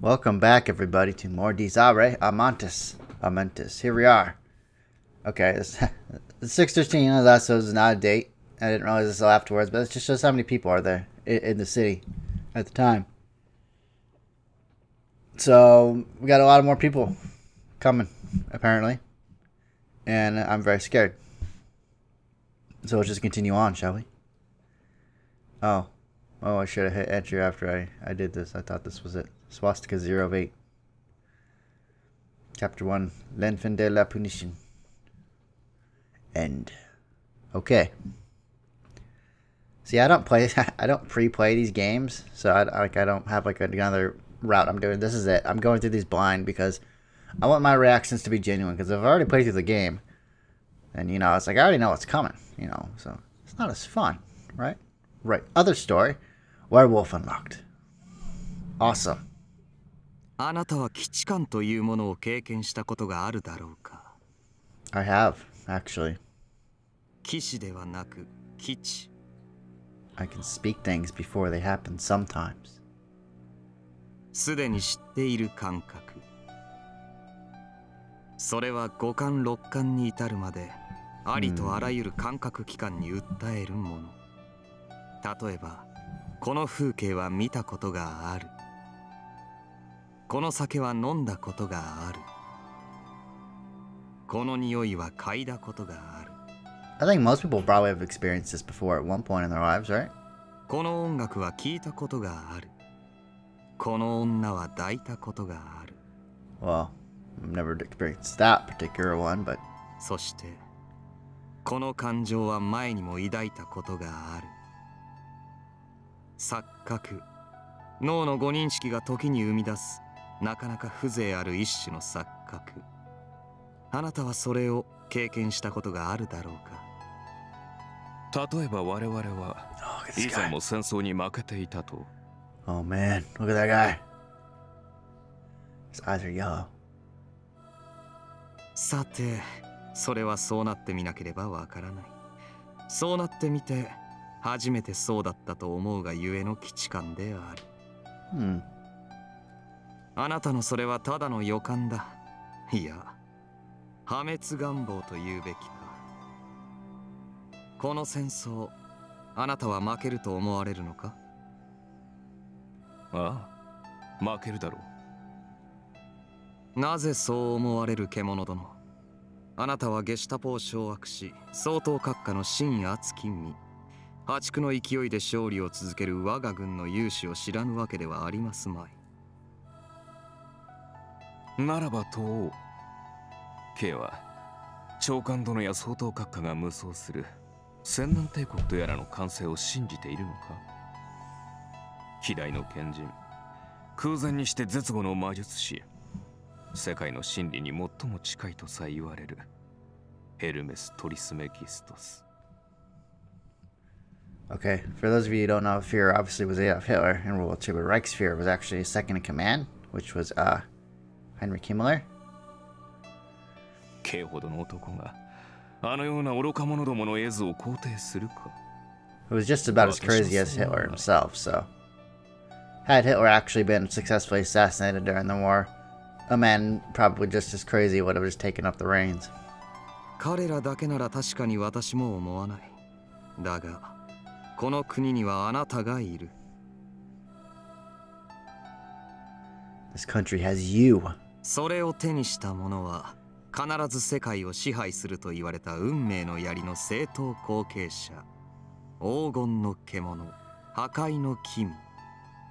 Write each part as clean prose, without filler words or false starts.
Welcome back, everybody, to more Irae Amantes Amentes. Here we are. Okay, this 6:13 of that, so it's not a date. I didn't realize this until afterwards, but it just shows how many people are there in the city at the time. So we got a lot of more people coming, apparently, and I'm very scared. So let's just continue on, shall we? Oh, I should have hit enter after I did this. I thought this was it. Swastika 0 of 8. Chapter 1. L'enfant de la punition. End. Okay. See, I don't pre-play these games, so I don't have like another route I'm doing. This is it. I'm going through these blind because I want my reactions to be genuine. Because if I've already played through the game, and it's like I already know what's coming. So it's not as fun, right? Right. Other story. Werewolf unlocked. Awesome. あなたは基地感というものを経験したことがあるだろうか I have, actually. 騎士ではなく基地 I can speak things before they happen sometimes. すでに知っている感覚それは五感六感に至るまでありとあらゆる感覚器官に訴えるもの例えばこの風景は見たことがあるこの酒は飲んだことがあるこの匂いは嗅いだことがある I think most people probably have experienced this before at one point in their lives, right? この音楽は聞いたことがあるこの女は抱いたことがある Well, I've never experienced that particular one, but そしてこの感情は前にも抱いたことがある錯覚脳の誤認識が時に生み出すなかなか風情ある一種の錯覚あなたはそれを経験したことがあるだろうか例えば我々は以前も戦争に負けていたと Oh man, look at that guy. His eyes are yellow. さてそれはそうなってみなければわからないそうなってみて初めてそうだったと思うがゆえの基地感であるあなたのそれはただの予感だいや破滅願望と言うべきかこの戦争あなたは負けると思われるのかああ負けるだろうなぜそう思われる獣殿あなたはゲシュタポを掌握し総統閣下の真熱き身破竹の勢いで勝利を続ける我が軍の勇姿を知らぬわけではありますまいならばと K は長官殿や総統閣下が無双する千南帝国とやらの完成を信じているのか希代の賢人空前にして絶後の魔術師世界の真理に最も近いとさえ言われるヘルメス・トリスメギストス Okay, for those of you who don't know, Führer obviously was Adolf Hitler in World War II, but Reichsführer was actually second in command, which was Heinrich Himmler. K ほどの男があのような愚か者どもの絵図を肯定するか It was just about as crazy as Hitler himself, so. Had Hitler actually been successfully assassinated during the war, a man probably just as crazy would have just taken up the reins. 彼らだけなら確かに私も思わないだがこの国にはあなたがいる This country has you. それを手にした者は必ず世界を支配すると言われた運命の槍の正統後継者黄金の獣破壊の君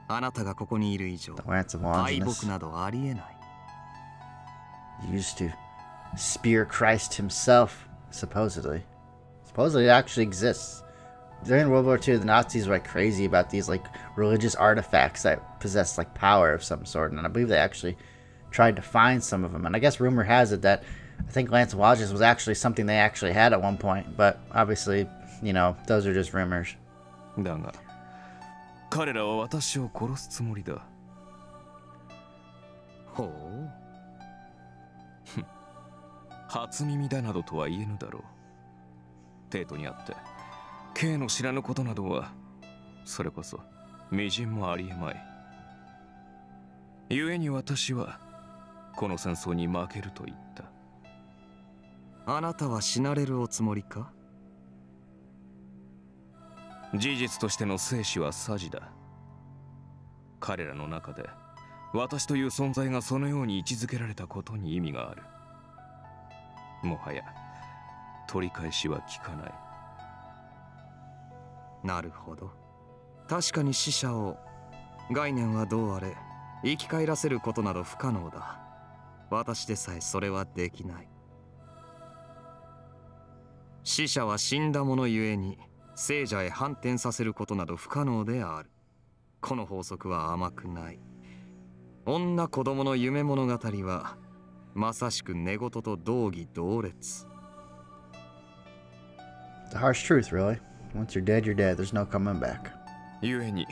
あなたがここにいる以上敗北などありえない Used to spear Christ himself, supposedly. Supposedly it actually exists. During World War II, the Nazis were like crazy about these like religious artifacts that possess like power of some sort, and I believe they actually tried to find some of them. And I guess rumor has it that I think Lance Lodges was actually something they actually had at one point, but obviously, those are just rumors. だが彼らは私を殺すつもりだほう初耳だなどとは言えぬだろう帝都にあって K の知らぬことなどはそれこそ微塵もありえまい故に私はこの戦争に負けると言った。あなたは死なれるおつもりか？事実としての生死はさじだ。彼らの中で私という存在がそのように位置づけられたことに意味がある。もはや取り返しは効かない。なるほど。確かに死者を、概念はどうあれ生き返らせることなど不可能だ。私でさえそれはできない。死者は死んだ者ゆえに生者へ反転させることなど不可能である。この法則は甘くない。女子供の夢物語はまさしく寝言と同義同列。 The harsh truth, really. Once you're dead, you're dead. There's no coming back. 故に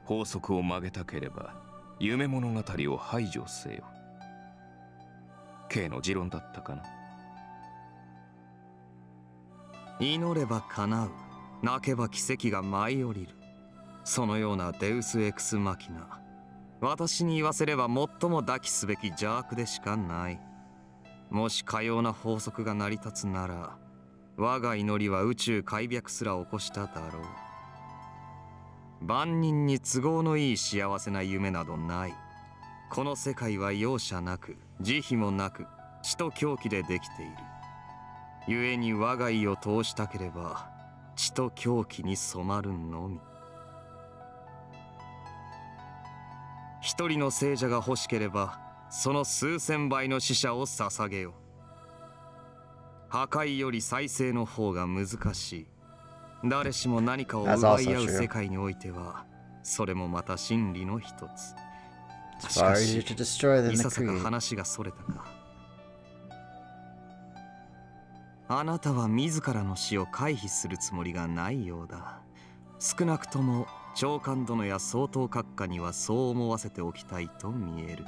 法則を曲げたければ夢物語を排除せよ。K の持論だったかな。祈れば叶う、泣けば奇跡が舞い降りる。そのようなデウスエクスマキナ、私に言わせれば最も抱きすべき邪悪でしかない。もしかような法則が成り立つなら、我が祈りは宇宙開闢すら起こしただろう。万人に都合のいい幸せな夢などない。この世界は容赦なく慈悲もなく血と狂気でできている。故に我が意を通したければ血と狂気に染まるのみ。一人の聖者が欲しければその数千倍の死者を捧げよ。破壊より再生の方が難しい。誰しも何かを奪い合う世界においてはそれもまた真理の一つ。しかしいささか話がそれたか。あなたは自らの死を回避するつもりがないようだ。少なくとも長官殿や総統閣下にはそう思わせておきたいと見える。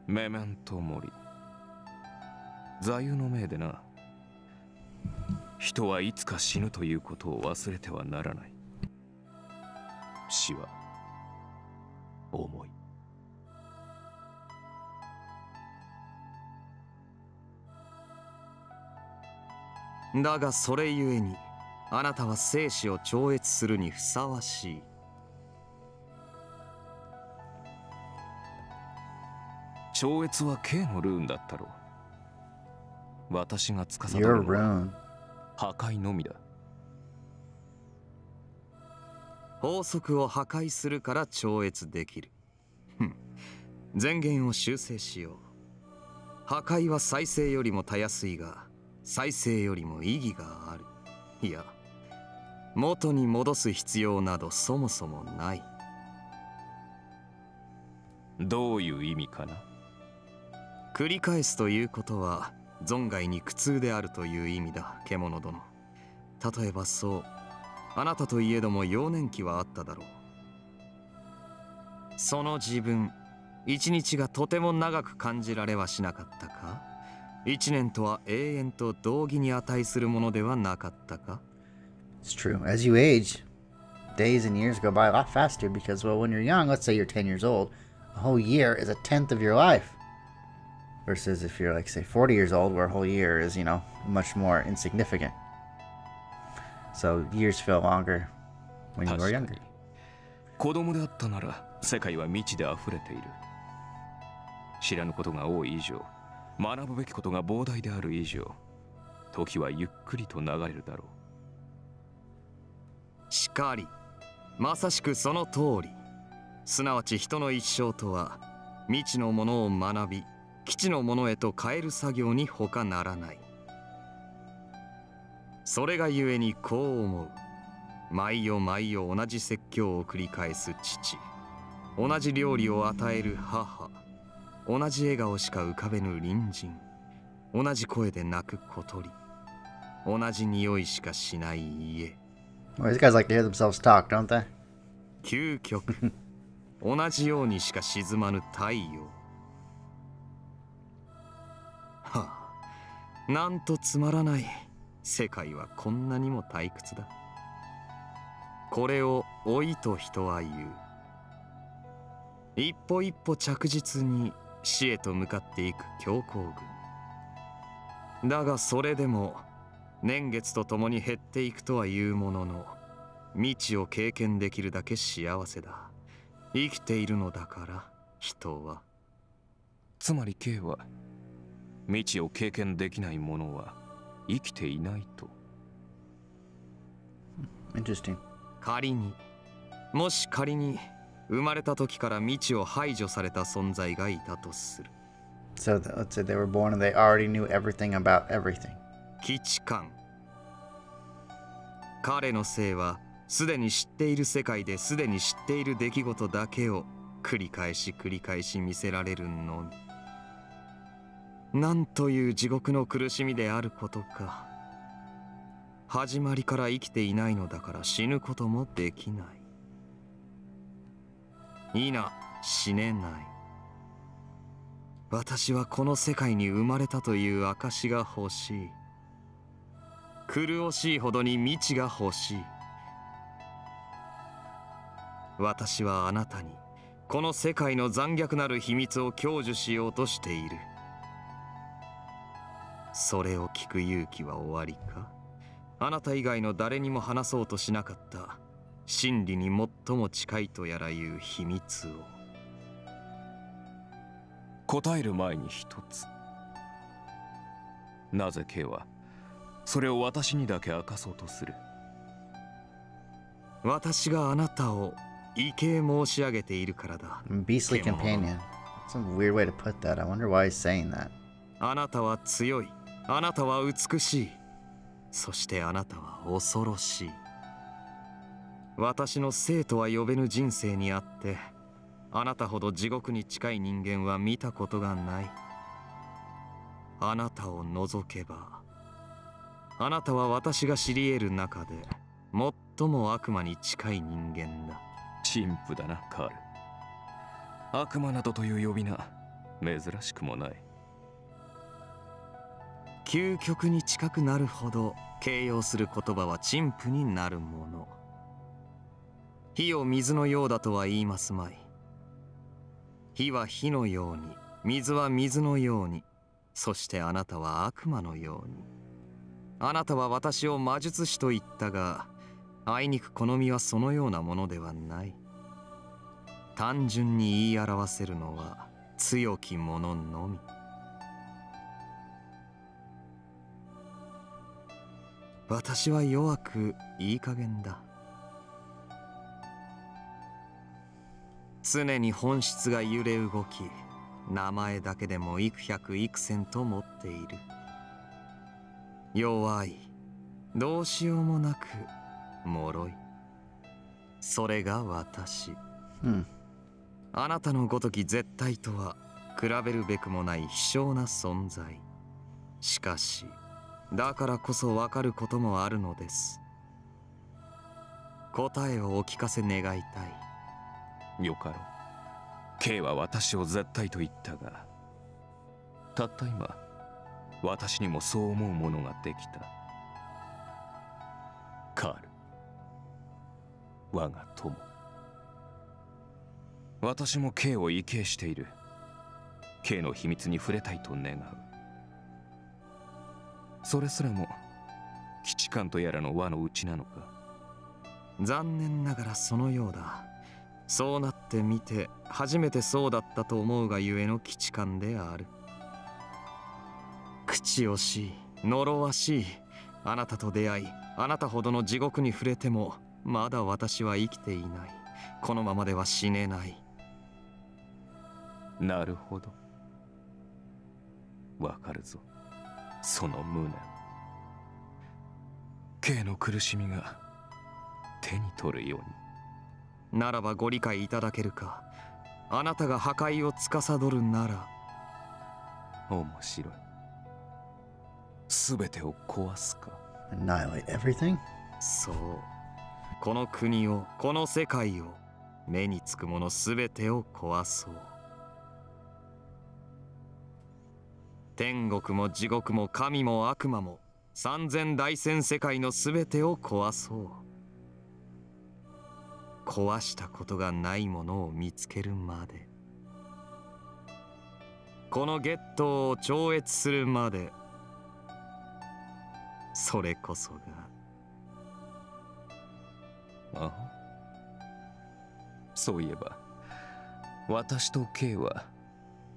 メメントモリ。座右の銘でな。人はいつか死ぬということを忘れてはならない。死は重い。だがそれゆえにあなたは生死を超越するにふさわしい。超越は K のルーンだったろう。私が司るのは破壊のみだ。法則を破壊するから超越できる。前言を修正しよう。破壊は再生よりもたやすいが再生よりも意義がある。いや、元に戻す必要などそもそもない。どういう意味かな。繰り返すということは存外に苦痛であるという意味だ、獣殿。例えばそう、あなたといえども幼年期はあっただろう。その自分、一日がとても長く感じられはしなかったか。一年とは永遠と同義に値するものではなかったか。 It's true. As you age, days and years go by a lot faster because, well, when you're young, let's say you're 10 years old, a whole year is a tenth of your life. Versus if you're, like, say, 40 years old, where a whole year is, much more insignificant. So years feel longer when you were younger. 子供であったなら世界は未知で溢れている。知らぬことが多い以上、学ぶべきことが膨大である以上、時はゆっくりと流れるだろう。しかり、まさしくその通り。すなわち人の一生とは未知のものを学び基地のものへと変える作業に他ならない。それがゆえにこう思う。毎夜毎夜同じ説教を繰り返す父、同じ料理を与える母、同じ笑顔しか浮かべぬ隣人、同じ声で泣く小鳥、同じ匂いしかしない家。Well, these guys like to hear themselves talk, don't they? 究極同じようにしか沈まぬ太陽。はあ、なんとつまらない。世界はこんなにも退屈だ。これを老いと人は言う。一歩一歩着実に死へと向かっていく強行軍だが、それでも年月とともに減っていくとはいうものの、未知を経験できるだけ幸せだ。生きているのだから人は。つまり K は未知を経験できない者は生きていないと。Interesting. もし仮に生まれた時から未知を排除された存在がいたとする。So let's say they were born and they already knew everything about everything. 基地感。彼の性はすでに知っている世界ですでに知っている出来事だけを繰り返し見せられるのみ。なんという地獄の苦しみであることか。始まりから生きていないのだから死ぬこともできない。死ねない。私はこの世界に生まれたという証が欲しい。苦しいほどに未知が欲しい。私はあなたにこの世界の残虐なる秘密を享受しようとしている。それを聞く勇気は終わりか。あなた以外の誰にも話そうとしなかった真理に最も近いとやらいう秘密を。答える前に一つ。なぜ K はそれを私にだけ明かそうとする？私があなたを畏敬申し上げているからだ。Beastly companion. That's a weird way to put that. I wonder why he's saying that. あなたは強い。あなたは美しい。そしてあなたは恐ろしい。私の生とは呼べぬ人生にあって、あなたほど地獄に近い人間は見たことがない。あなたを除けば、あなたは私が知り得る中で最も悪魔に近い人間だ。陳腐だな、カール。悪魔などという呼び名、珍しくもない。究極に近くなるほど形容する言葉は陳腐になるもの。火を水のようだとは言いますまい。火は火のように、水は水のように、そしてあなたは悪魔のように。あなたは私を魔術師と言ったが、あいにく好みはそのようなものではない。単純に言い表せるのは強き者のみ。私は弱くいい加減だ。常に本質が揺れ動き、名前だけでも幾百幾千と持っている。弱い、どうしようもなく脆い。それが私。あなたのごとき絶対とは比べるべくもない希少な存在。しかしだからこそ分かることもあるのです。答えをお聞かせ願いたい。よかろう。K は私を絶対と言ったが、たった今私にもそう思うものができた。カール、我が友。私も K を畏敬している。 K の秘密に触れたいと願う。それすらも基地感とやらの輪のうちなのか。残念ながらそのようだ。そうなってみて初めてそうだったと思うがゆえの基地感である。口惜しい、呪わしい。あなたと出会い、あなたほどの地獄に触れてもまだ私は生きていない。このままでは死ねない。なるほど、わかるぞ。その無念、 K の苦しみが手に取るように。ならばご理解いただけるか。あなたが破壊を司るなら。面白い。すべてを壊すか。 Annihilate everything? そう。この国を、この世界を、目につくものすべてを壊そう。天国も地獄も神も悪魔も三千大千世界のすべてを壊そう。壊したことがないものを見つけるまで、このゲットを超越するまで、それこそが。ああ、そういえば私と K は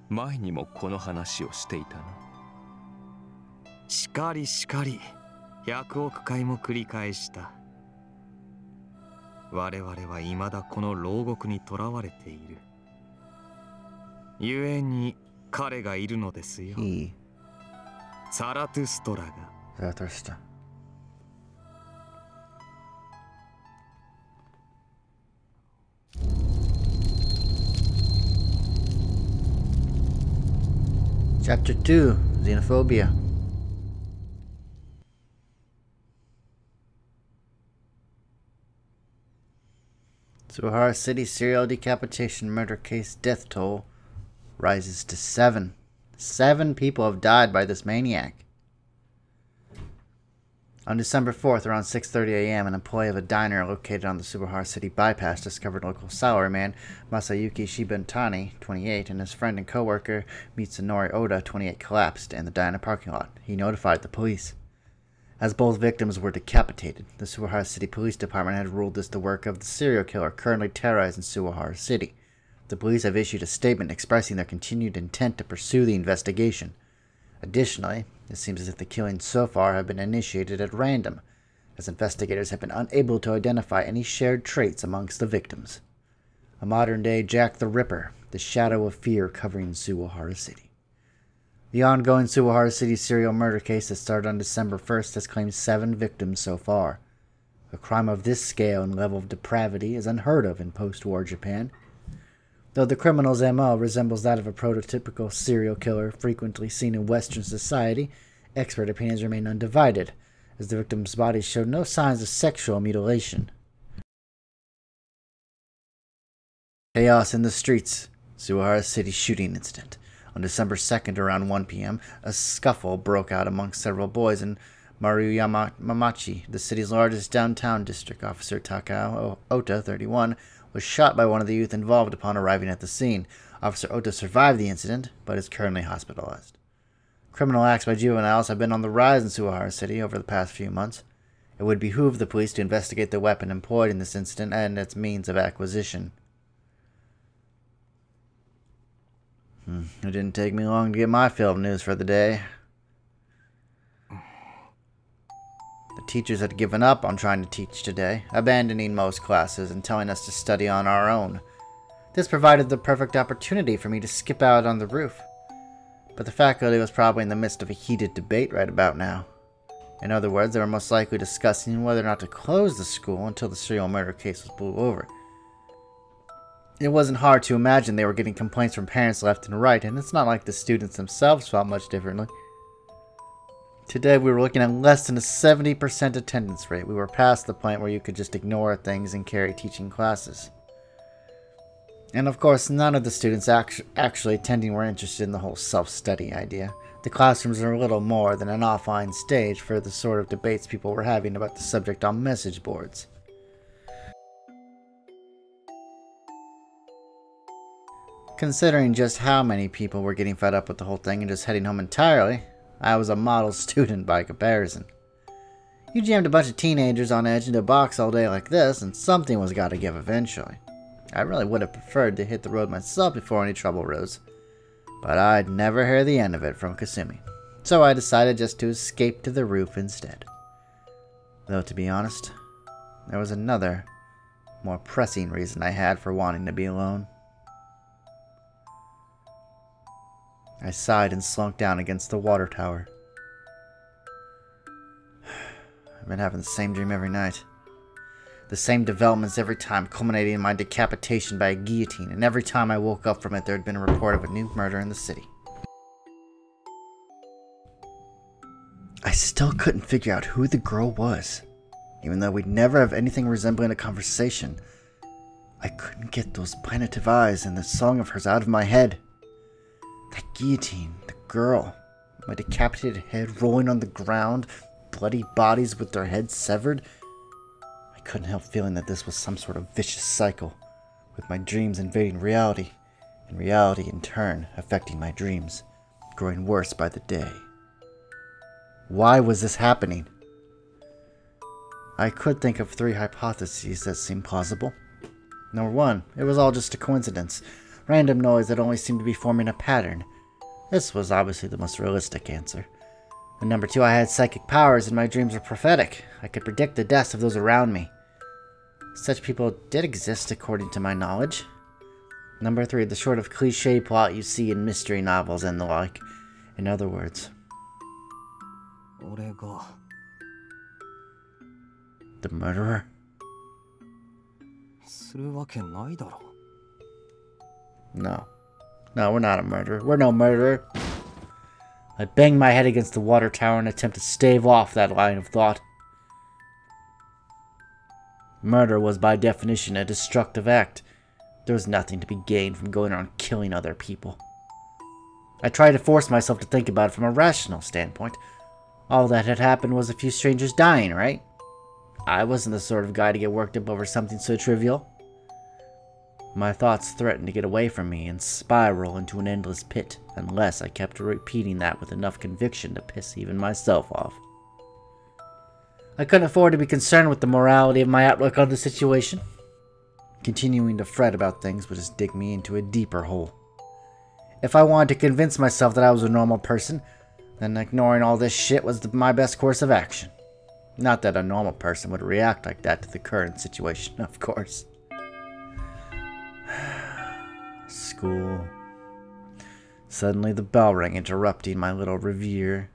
前にもこの話をしていたな。しかりしかり、100億回も繰り返した。我々は未だこの牢獄に囚われている。故に彼がいるのですよ。ザラトゥストラが。ザラトゥストラ。Chapter 2, Xenophobia. Suihara City serial decapitation murder case death toll rises to 7. 7 people have died by this maniac. On December 4th, around 6:30 a.m., an employee of a diner located on the Suihara City bypass discovered local salaryman Masayuki Shibentani, 28, and his friend and co-worker Mitsunori Oda, 28, collapsed in the diner parking lot. He notified the police. As both victims were decapitated, the Suihara City Police Department had ruled this the work of the serial killer currently terrorizing Suihara City. The police have issued a statement expressing their continued intent to pursue the investigation. Additionally, it seems as if the killings so far have been initiated at random, as investigators have been unable to identify any shared traits amongst the victims. A modern-day Jack the Ripper, the shadow of fear covering Suihara City. The ongoing Suihara City serial murder case that started on December 1st has claimed 7 victims so far. A crime of this scale and level of depravity is unheard of in post-war Japan. Though the criminal's MO resembles that of a prototypical serial killer frequently seen in Western society, expert opinions remain undivided, as the victims' bodies showed no signs of sexual mutilation. Chaos in the streets. Suihara City shooting incident. On December 2nd, around 1 p.m., a scuffle broke out amongst several boys in Maruyamachi, the city's largest downtown district. Officer Takao Ota, 31, was shot by one of the youth involved upon arriving at the scene. Officer Ota survived the incident, but is currently hospitalized. Criminal acts by juveniles have been on the rise in Suihara City over the past few months. It would behoove the police to investigate the weapon employed in this incident and its means of acquisition. It didn't take me long to get my fill of news for the day. The teachers had given up on trying to teach today, abandoning most classes and telling us to study on our own. This provided the perfect opportunity for me to skip out on the roof. But the faculty was probably in the midst of a heated debate right about now. In other words, they were most likely discussing whether or not to close the school until the serial murder case was blew over. It wasn't hard to imagine they were getting complaints from parents left and right, and it's not like the students themselves felt much differently. Today we were looking at less than a 70% attendance rate. We were past the point where you could just ignore things and carry teaching classes. And of course, none of the students actually attending were interested in the whole self-study idea. The classrooms are a little more than an offline stage for the sort of debates people were having about the subject on message boards. Considering just how many people were getting fed up with the whole thing and just heading home entirely, I was a model student by comparison. You jammed a bunch of teenagers on edge into a box all day like this, and something was gotta give eventually. I really would have preferred to hit the road myself before any trouble rose, but I'd never hear the end of it from Kasumi, so I decided just to escape to the roof instead. Though to be honest, there was another, more pressing reason I had for wanting to be alone. I sighed and slunk down against the water tower. I've been having the same dream every night. The same developments every time, culminating in my decapitation by a guillotine, and every time I woke up from it there had been a report of a new murder in the city. I still couldn't figure out who the girl was. Even though we'd never have anything resembling a conversation, I couldn't get those plaintive eyes and the song of hers out of my head. That guillotine, the girl, my decapitated head rolling on the ground, bloody bodies with their heads severed. I couldn't help feeling that this was some sort of vicious cycle, with my dreams invading reality, and reality in turn affecting my dreams, growing worse by the day. Why was this happening? I could think of 3 hypotheses that seemed plausible. Number 1, it was all just a coincidence. Random noise that only seemed to be forming a pattern. This was obviously the most realistic answer. And number 2, I had psychic powers and my dreams were prophetic. I could predict the deaths of those around me. Such people did exist according to my knowledge. Number 3, the sort of cliché plot you see in mystery novels and the like. In other words, the murderer? No. No, we're not a murderer. We're no murderer. I banged my head against the water tower in an attempt to stave off that line of thought. Murder was by definition a destructive act. There was nothing to be gained from going around killing other people. I tried to force myself to think about it from a rational standpoint. All that had happened was a few strangers dying, right? I wasn't the sort of guy to get worked up over something so trivial. My thoughts threatened to get away from me and spiral into an endless pit unless I kept repeating that with enough conviction to piss even myself off. I couldn't afford to be concerned with the morality of my outlook on the situation. Continuing to fret about things would just dig me into a deeper hole. If I wanted to convince myself that I was a normal person, then ignoring all this shit was my best course of action. Not that a normal person would react like that to the current situation, of course. School. Suddenly the bell rang, interrupting my little reverie.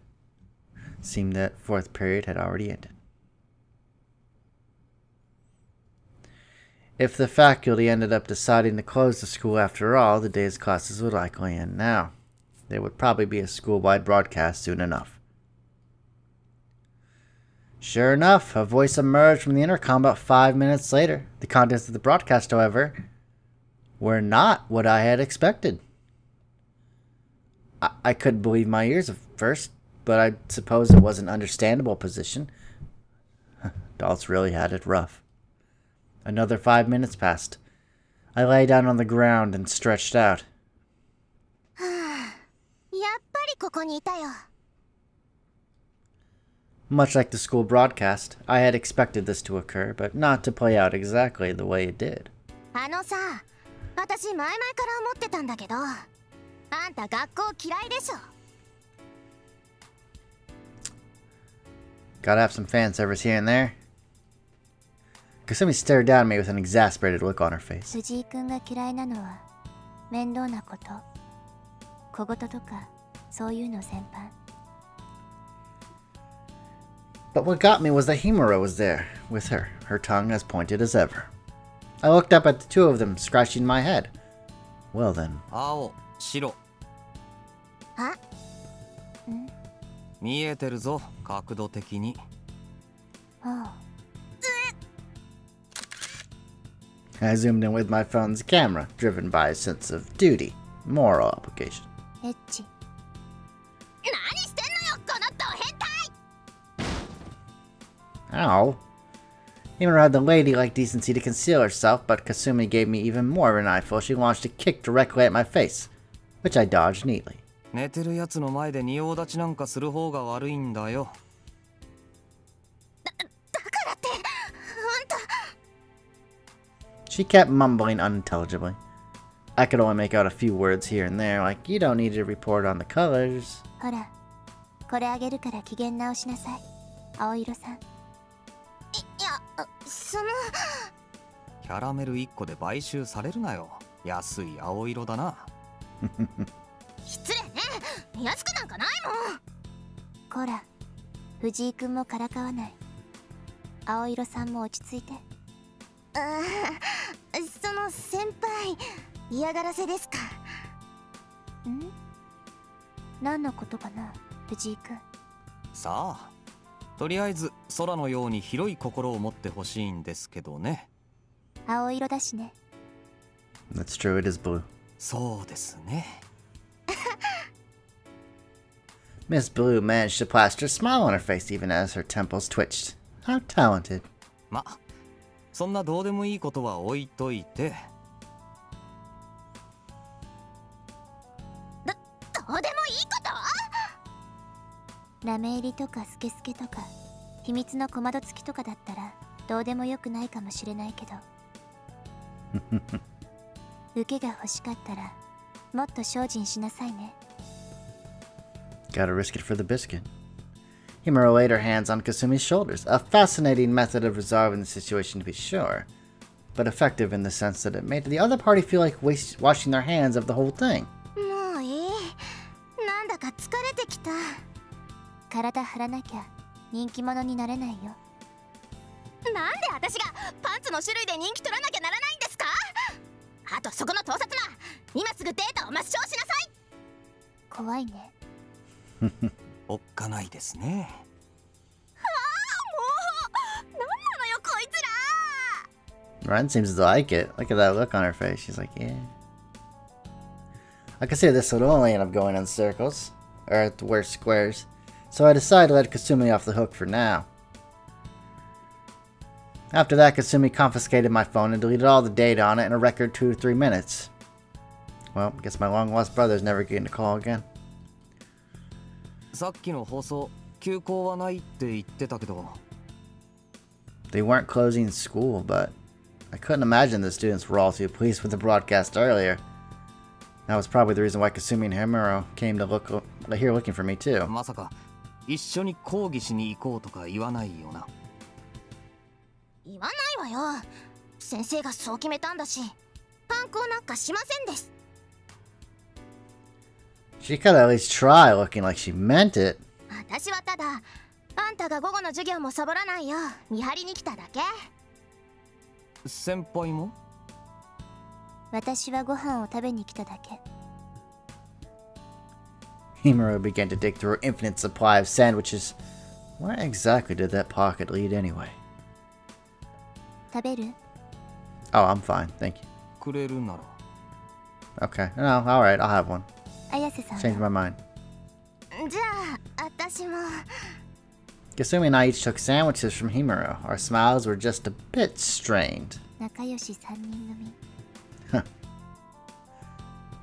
Seemed that 4th period had already ended. If the faculty ended up deciding to close the school after all, the day's classes would likely end now. There would probably be a school-wide broadcast soon enough. Sure enough, a voice emerged from the intercom about 5 minutes later. The contents of the broadcast, however, were not what I had expected. I couldn't believe my ears at first, but I suppose it was an understandable position. Adults really had it rough. Another 5 minutes passed. I lay down on the ground and stretched out. Much like the school broadcast, I had expected this to occur, but not to play out exactly the way it did. Gotta have some fan service here and there. Kasumi stared down at me with an exasperated look on her face. But what got me was that Himura was there, with her tongue as pointed as ever. I looked up at the two of them, scratching my head. Well then. Oh. I zoomed in with my phone's camera, driven by a sense of duty, moral obligation. Ow. Himura had the ladylike decency to conceal herself, but Kasumi gave me even more of an eyeful. She launched a kick directly at my face, which I dodged neatly. She kept mumbling unintelligibly. I could only make out a few words here and there, like, you don't need to report on the colors. That's true, it is blue. Miss Blue managed to plaster a smile on her face even as her temples twitched. How talented. そんなどうでもいいことは置いといて。どうでもいいこと？ラメ入りとかスケスケとか秘密の小窓付きとかだったらどうでもよくないかもしれないけど受けが欲しかったらもっと精進しなさいね。 Gotta risk it for the biscuit. Himuro laid her hands on Kasumi's shoulders, a fascinating method of resolving the situation to be sure, but effective in the sense that it made the other party feel like washing their hands of the whole thing. もういい。なんだか疲れてきた。体張らなきゃ人気者になれないよ。なんで私がパンツの種類で人気取らなきゃならないんですか？あとそこの盗撮魔、今すぐデータを抹消しなさい。怖いね。おっかないですね。ああ、もうなんなのよこいつら。 Ren seems to like it. Look at that look on her face. She's like, yeah. I consider this would only end up going in circles, or at the worst squares, so I decided to let Kasumi off the hook for now. After that, Kasumi confiscated my phone and deleted all the data on it in a record 2 to 3 minutes. Well, guess my long-lost brother's never getting a call again. さっきの放送、休校はないって言ってたけど。They weren't closing school, but I couldn't imagine the students were all too pleased with the broadcast earlier. That was probably the reason why Kasumi and Himuro came to here looking for me too. まさか一緒に講義しに行こうとか言わないよな。言わないわよ。先生がそう決めたんだし、反抗なんかしませんです。She could at least try looking like she meant it. 私はただ、あんたが午後の授業もサボらないよう見張りに来ただけ。先輩も？私はご飯を食べに来ただけ。Himuro began to dig through her infinite supply of sandwiches. Where exactly did that pocket lead anyway? 食べる？ Oh, I'm fine, thank you. くれるなら。 Okay, no, alright, I'll have one. 綾瀬さん。 Changed my mind. じゃあ、私も。 Kasumi and I each took sandwiches from Himuro. Our smiles were just a bit strained. 仲良し3人組。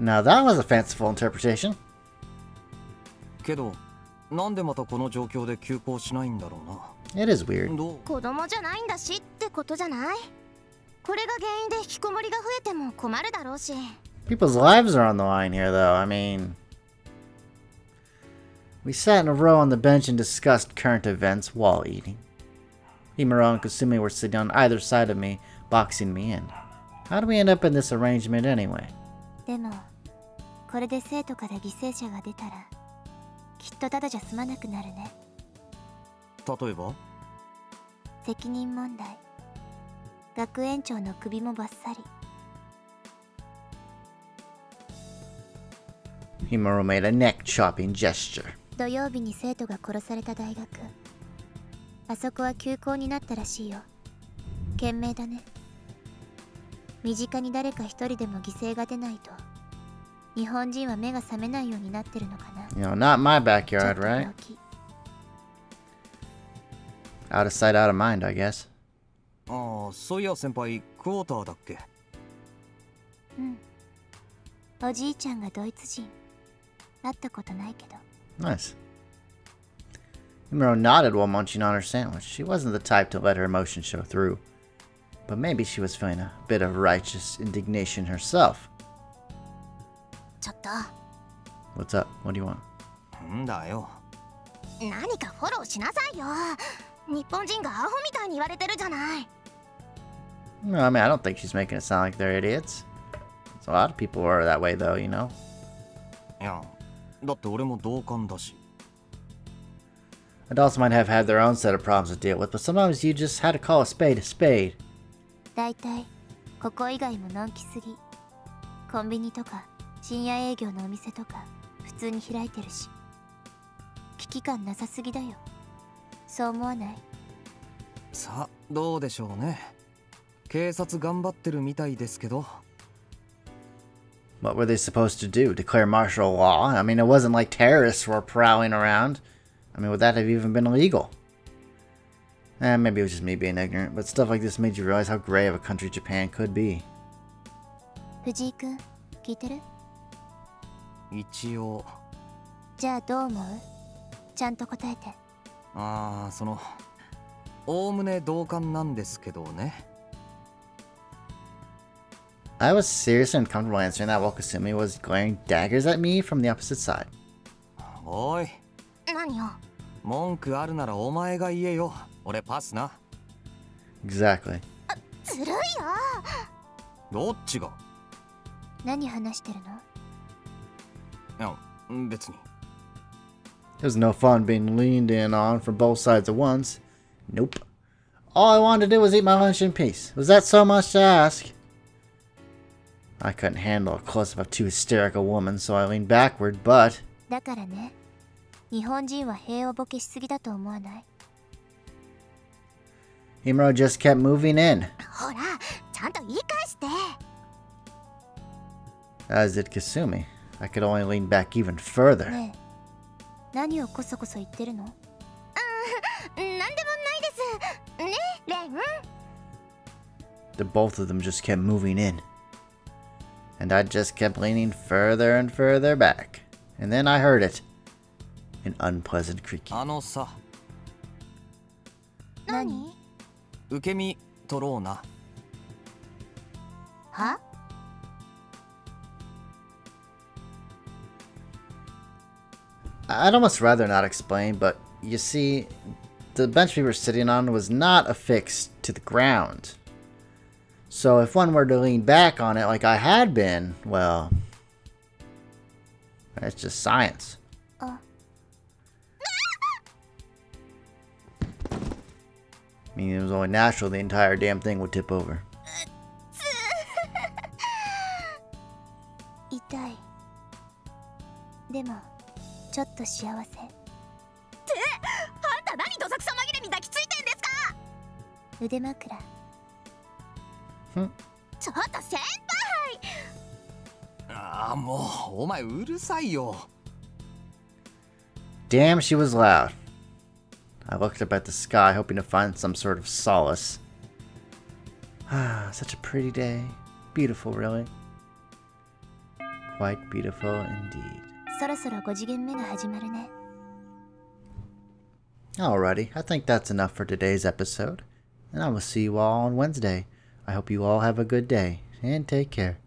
Now that was a fanciful interpretation. けど、なんでまたこの状況で休校しないんだろうな。It is weird. 子供じゃないんだしってことじゃない？これが原因で引きこもりが増えても困るだろうし。People's lives are on the line here, though. I mean, we sat in a row on the bench and discussed current events while eating. Himuro and Kasumi were sitting on either side of me, boxing me in. How did we end up in this arrangement anyway? でも、これで生徒から犠牲者が出たら、きっとただじゃ済まなくなるね。例えば？責任問題。学園長の首もバッサリ。Himuro made a neck-chopping gesture. 土曜日に生徒が殺された大学。あそこは休校になったらしいよ。懸命だね。身近に誰か一人でも犠牲が出ないと、日本人は目が覚めないようになってるのかな。You know, not my backyard, right? Out of sight, out of mind, I guess. ああ、そういや先輩、クォーターだっけ？うん。おじいちゃんがドイツ人。会ったことないけど。Nice. Himuro nodded while munching on her sandwich. She wasn't the type to let her emotions show through. But maybe she was feeling a bit of righteous indignation herself. ちょっと。What's up? What do you want? んだよ。何かフォローしなさいよ。日本人がアホみたいに言われてるじゃない。No, I mean, I don't think she's making it sound like they're idiots. A lot of people are that way, though, you know? いや、だって俺も同感だし。Adults might have had their own set of problems to deal with, but sometimes you just had to call a spade a spade. だいたい、ここ以外ものんきすぎ。コンビニとか、深夜営業のお店とか、普通に開いてるし。危機感なさすぎだよ。そう思わない？さあ、どうでしょうね。警察頑張ってるみたいですけど。What were they supposed to do? Declare martial law? I mean, it wasn't like terrorists were prowling around. I mean, would that have even been illegal? Maybe it was just me being ignorant, but stuff like this made you realize how gray of a country Japan could be. 藤井君、聞いてる？一応。じゃあどう思う？ちゃんと答えて。おおむね同感なんですけどね。I was seriously uncomfortable answering that while Kasumi was glaring daggers at me from the opposite side. おい。何よ。文句あるならお前が言えよ。俺パスな。Exactly. ずるいよ。どっちが？何話してるの？別に。There's no fun being leaned in on from both sides at once. Nope. All I wanted to do was eat my lunch in peace. Was that so much to ask? I couldn't handle a close-up of too hysterical woman, so I leaned backward, but... だからね、日本人は平和ボケしすぎだと思わない？ Himuro just kept moving in. ほら、ちゃんと言い返して。As did Kasumi. I could only lean back even further. ねえ、何をこそこそ言ってるの？なんでもないです。ね、レン。The both of them just kept moving in. And I just kept leaning further and further back. And then I heard it. An unpleasant creaking. さ。何？受け身取ろうな。は？I'd almost rather not explain, but you see, the bench we were sitting on was not affixed to the ground. So if one were to lean back on it like I had been, well, that's just science. I mean, it was only natural the entire damn thing would tip over. 痛い。でもちょっと幸せ。って、あんた何どさくさ紛れに抱きついてんですか？腕枕。ちょっと先輩！もうお前うるさいよ。Damn, she was loud. I looked up at the sky, hoping to find some sort of solace. Ah, such a pretty day. Beautiful, really. Quite beautiful indeed. そろそろ5次元目が始まるね。Alrighty, I think that's enough for today's episode. And I will see you all on Wednesday. I hope you all have a good day, and take care.